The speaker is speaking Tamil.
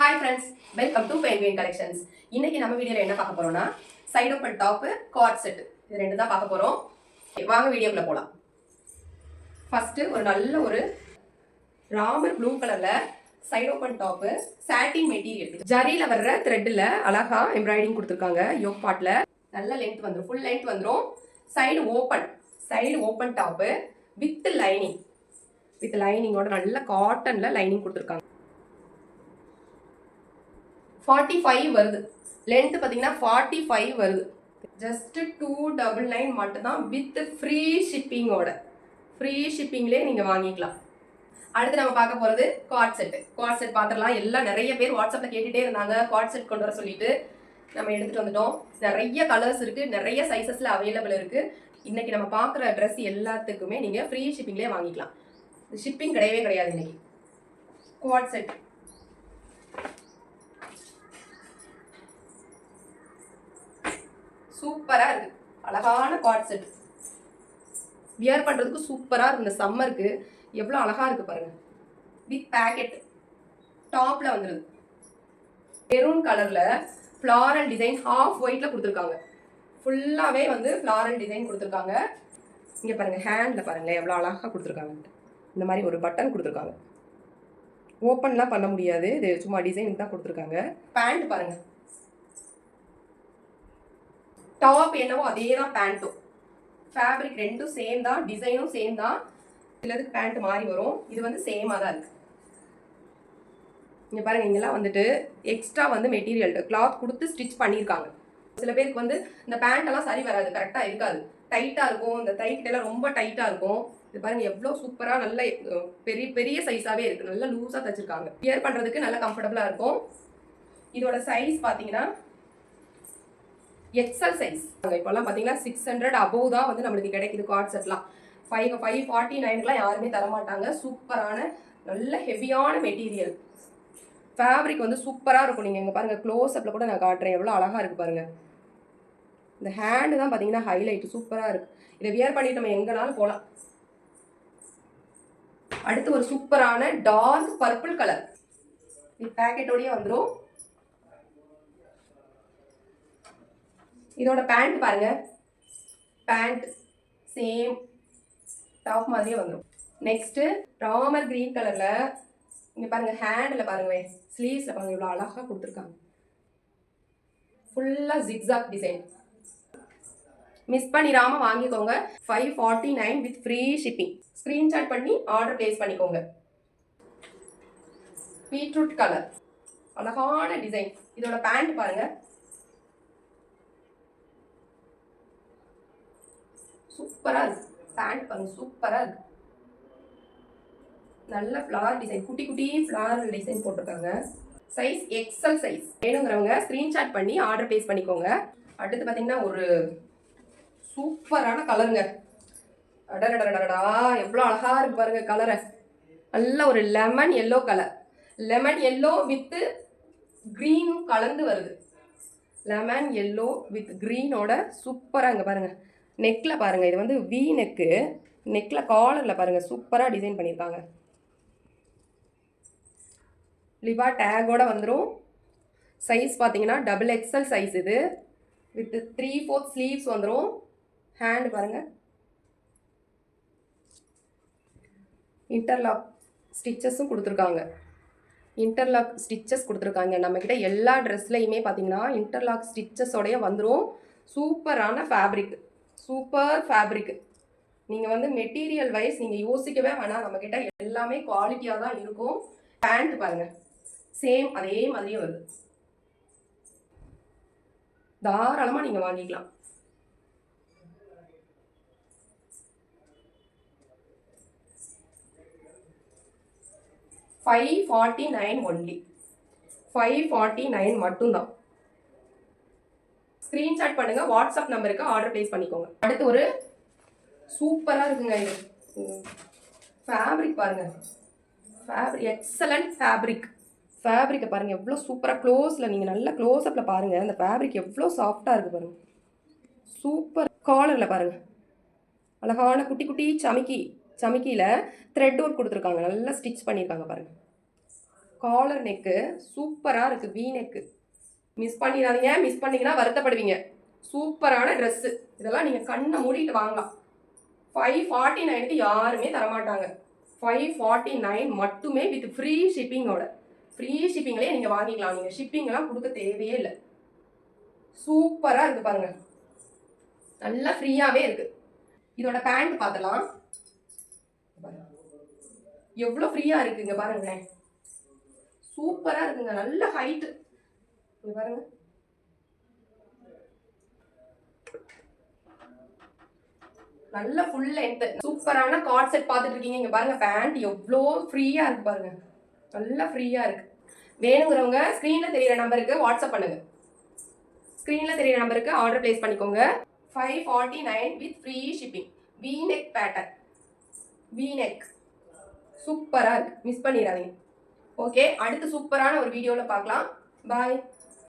Hi friends, welcome to Penguin Collections. இன்னைக்கு நம்ம வீடியோவில் என்ன பார்க்க போறோம்னா side open top card set, இது ரெண்டு தான் பார்க்க போறோம். வாங்க வீடியோக்குள்ள போகலாம். ஃபர்ஸ்ட் ஒரு நல்ல ஒரு ராமர் ப்ளூ கலர்ல side open top, satin material, ஜரியில வர்ற த்ரெட்ல அழகா எம்ப்ராய்டிங் கொடுத்துருக்காங்க. யோக் பார்ட்ல நல்ல லென்த் வந்துடும், ஃபுல் லென்த் வந்துடும். சைடு ஓப்பன் டாப்பு வித் லைனிங்கோட நல்ல காட்டன்ல லைனிங் கொடுத்துருக்காங்க. 45 வருது, லென்த் பார்த்தீங்கன்னா 45 வருது. ஜஸ்ட் 299 மட்டும்தான் வித் ஃப்ரீ ஷிப்பிங்கோட. ஃப்ரீ ஷிப்பிங்லேயே நீங்கள் வாங்கிக்கலாம். அடுத்து நம்ம பார்க்க போகிறது கார்ட் செட் பார்த்துடலாம். எல்லாம் நிறைய பேர் வாட்ஸ்அப்பில் கேட்டுகிட்டே இருந்தாங்க கார்ட் செட் கொண்டு வர சொல்லிட்டு நம்ம எடுத்துகிட்டு வந்துட்டோம். நிறைய கலர்ஸ் இருக்குது, நிறைய சைஸஸில் அவைலபிள் இருக்குது. இன்றைக்கி நம்ம பார்க்குற ட்ரெஸ் எல்லாத்துக்குமே நீங்கள் ஃப்ரீ ஷிப்பிங்லேயே வாங்கிக்கலாம். ஷிப்பிங் கிடையவே கிடையாது. இன்னைக்கு கார்ட் செட் சூப்பரா இருக்கு, அழகான கார்ட் செட். வியர் பண்றதுக்கு சூப்பரா இருக்கு. இந்த சம்மருக்கு எவ்வளவு அழகா இருக்கு பாருங்க. வித் பேக்கெட் டாப்ல வந்துருது. மெரூன் கலர்ல ஃப்ளாரல் டிசைன் ஹாஃப் ஒயிட்ல கொடுத்துருக்காங்க. ஃபுல்லாவே வந்து ஃப்ளாரல் டிசைன் கொடுத்துருக்காங்க. இங்க பாருங்க, ஹேண்ட்ல பாருங்களேன் எவ்வளவு அழகா கொடுத்துருக்காங்க. இந்த மாதிரி ஒரு பட்டன் கொடுத்துருக்காங்க. ஓப்பன்லாம் பண்ண முடியாது, இது சும்மா டிசைன் தான் கொடுத்துருக்காங்க. பேண்ட் பாருங்க, டாப் என்னவோ அதே தான் பேண்ட்டும். ஃபேப்ரிக் ரெண்டும் சேம் தான், டிசைனும் சேம் தான். சிலதுக்கு பேண்ட் மாறி வரும், இது வந்து சேமாக தான் இருக்கு. இங்கே பாருங்க, இங்கெல்லாம் வந்துட்டு எக்ஸ்ட்ரா வந்து மெட்டீரியல் கிளாத் கொடுத்து ஸ்டிச் பண்ணியிருக்காங்க. சில பேருக்கு வந்து இந்த பேண்ட்டெல்லாம் சரி வராது, கரெக்டாக இருக்காது, டைட்டாக இருக்கும். இந்த தைக்கிட்டெல்லாம் ரொம்ப டைட்டாக இருக்கும். இது பாருங்க எவ்வளோ சூப்பராக நல்ல பெரிய பெரிய சைஸாகவே இருக்குது. நல்லா லூஸாக தைச்சிருக்காங்க. வியர் பண்ணுறதுக்கு நல்லா கம்ஃபர்டபுளாக இருக்கும். இதோட சைஸ் பார்த்தீங்கன்னா எக்ஸல் சைஸ். இப்போல்லாம் பார்த்தீங்கன்னா 600 அபோவ் தான் வந்து நம்மளுக்கு கிடைக்குது கார்ட் செட்லாம். 549க்குலாம் யாருமே தரமாட்டாங்க. சூப்பரான நல்ல ஹெவியான மெட்டீரியல். ஃபேப்ரிக் வந்து சூப்பராக இருக்கும். நீங்கள் இங்கே பாருங்கள், க்ளோஸ் அப்பில் கூட நான் காட்டுறேன், எவ்வளோ அழகாக இருக்குது பாருங்கள். இந்த ஹேண்டு தான் பார்த்தீங்கன்னா ஹைலைட், சூப்பராக இருக்குது. இதை வியர் பண்ணிட்டு நம்ம எங்கேனாலும் போகலாம். அடுத்து ஒரு சூப்பரான டார்க் பர்பிள் கலர், இது பேக்கெட்டோடய வந்துடும். இதோட பேண்ட் பாருங்க, பேண்ட் சேம் டாப் மாதிரியே வந்துடும். நெக்ஸ்ட் ராமர் கிரீன் கலர்ல, இங்க பாருங்க ஹேண்டில் பாருங்க, ஸ்லீவ்ஸ்ல பாருங்க இவ்வளோ அழகாக கொடுத்துருக்காங்க. ஃபுல்லாக ஜிக்ஸாக் டிசைன். மிஸ் பண்ணிடாம வாங்கிக்கோங்க. 549 வித் ஃப்ரீ ஷிப்பிங். ஸ்க்ரீன்ஷாட் பண்ணி ஆர்டர் பிளேஸ் பண்ணிக்கோங்க. பீட்ரூட் கலர், அழகான டிசைன். இதோட பேண்ட் பாருங்க, சூப்பரா இருக்கு. பேண்ட் பாருங்க, சூப்பரா இருக்கு. நல்ல ஃப்ளவர் டிசைன், குட்டி குட்டி ஃப்ளவர் டிசைன் போட்டிருக்காங்க. Size XL size. வேணுங்கிறவங்க ஸ்கிரீன்ஷாட் பண்ணி ஆர்டர் பிளேஸ் பண்ணிக்கோங்க. அடுத்து பார்த்தீங்கன்னா ஒரு சூப்பரான கலருங்க. அடடடடடா எவ்வளோ அழகா இருக்கு பாருங்க கலரை. நல்ல ஒரு lemon yellow colour. Lemon yellow with green கலந்து வருது. லெமன் எல்லோ வித் கிரீனோட சூப்பராக இங்கே பாருங்க. நெக்கில் பாருங்கள், இது வந்து வி நெக்கு. நெக்கில் காலரில் பாருங்கள் சூப்பராக டிசைன் பண்ணியிருக்காங்க. லிவா டேகோட வந்துடும். சைஸ் பார்த்தீங்கன்னா XXL சைஸ். இது வித் 3/4 ஸ்லீவ்ஸ் வந்துடும். ஹேண்டு பாருங்கள், இன்டர்லாக் ஸ்டிச்சஸும் கொடுத்துருக்காங்க. இன்டர்லாக் ஸ்டிச்சஸ் கொடுத்துருக்காங்க. நம்மக்கிட்ட எல்லா ட்ரெஸ்லையுமே பார்த்தீங்கன்னா இன்டர்லாக் ஸ்டிச்சஸோடைய வந்துடும். சூப்பரான ஃபேப்ரிக், சூப்பர் ஃபேப்ரிக். நீங்கள் வந்து மெட்டீரியல் வைஸ் நீங்கள் யோசிக்கவே வேணாம், நம்மக்கிட்ட எல்லாமே குவாலிட்டியாக தான் இருக்கும். பேண்ட் பாருங்கள், சேம் அதே மாதிரியே வருது. தாராளமாக நீங்கள் வாங்கிக்கலாம். $549 ஒன்லி. 549 மட்டும்தான். ஸ்கிரீன்ஷாட் பண்ணுங்க, வாட்ஸ்அப் நம்பருக்கு ஆர்டர் பிளேஸ் பண்ணிக்கோங்க. அடுத்து ஒரு சூப்பராக இருக்குங்க. இது ஃபேப்ரிக் பாருங்க, ஃபேப்ரிக் எக்ஸலண்ட் ஃபேப்ரிக். ஃபேப்ரிக்கை பாருங்க எவ்வளோ சூப்பராக க்ளோஸில் நீங்கள் நல்லா க்ளோஸ்அப்பில் பாருங்கள். அந்த ஃபேப்ரிக் எவ்வளோ சாஃப்டாக இருக்குது பாருங்க. சூப்பர். காலரில் பாருங்கள் அழகான குட்டி குட்டி சமிக்கியில் த்ரெட் ஒர்க் கொடுத்துருக்காங்க. நல்லா ஸ்டிச் பண்ணியிருக்காங்க பாருங்கள். காலர் நெக்கு சூப்பராக இருக்குது. வீ நெக்கு மிஸ் பண்ணிடாதீங்க. மிஸ் பண்ணிங்கன்னா வருத்தப்படுவீங்க. சூப்பரான ட்ரெஸ்ஸு. இதெல்லாம் நீங்கள் கண்ணை மூடிட்டு வாங்கலாம். 549க்கு யாருமே தரமாட்டாங்க. 549 மட்டுமே வித் ஃப்ரீ ஷிப்பிங்கோட. ஃப்ரீ ஷிப்பிங்லேயே நீங்கள் வாங்கிக்கலாம். நீங்கள் ஷிப்பிங்லாம் கொடுக்க தேவையே இல்லை. சூப்பராக இருக்குது பாருங்கள். நல்லா ஃப்ரீயாகவே இருக்குது. இதோட பேண்ட் பார்த்துலாம். எவ்வளோ ஃப்ரீயாக இருக்குங்க பாருங்களேன். சூப்பராக இருக்குங்க. நல்ல ஹைட்டு பாருங்க. நல்ல ஃபுல் லென்த் சூப்பரான கார்ட் செட் பார்த்துட்டு இருக்கீங்க. இங்க பாருங்க பேண்ட் எவ்வளோ ஃப்ரீயா இருக்கு பாருங்க. நல்லா ஃப்ரீயா இருக்கு. வேணுங்கிறவங்க ஸ்க்ரீன்ல தெரியுற நம்பருக்கு வாட்ஸ்அப் பண்ணுங்க. ஸ்க்ரீன்ல தெரியுற நம்பருக்கு ஆர்டர் பிளேஸ் பண்ணிக்கோங்க. 549 with free shipping. We neck pattern. We neck சூப்பரா இருக்கு. மிஸ் பண்ணிடாதீங்க. ஓகே, அடுத்து சூப்பரான ஒரு வீடியோல பார்க்கலாம். பாய்.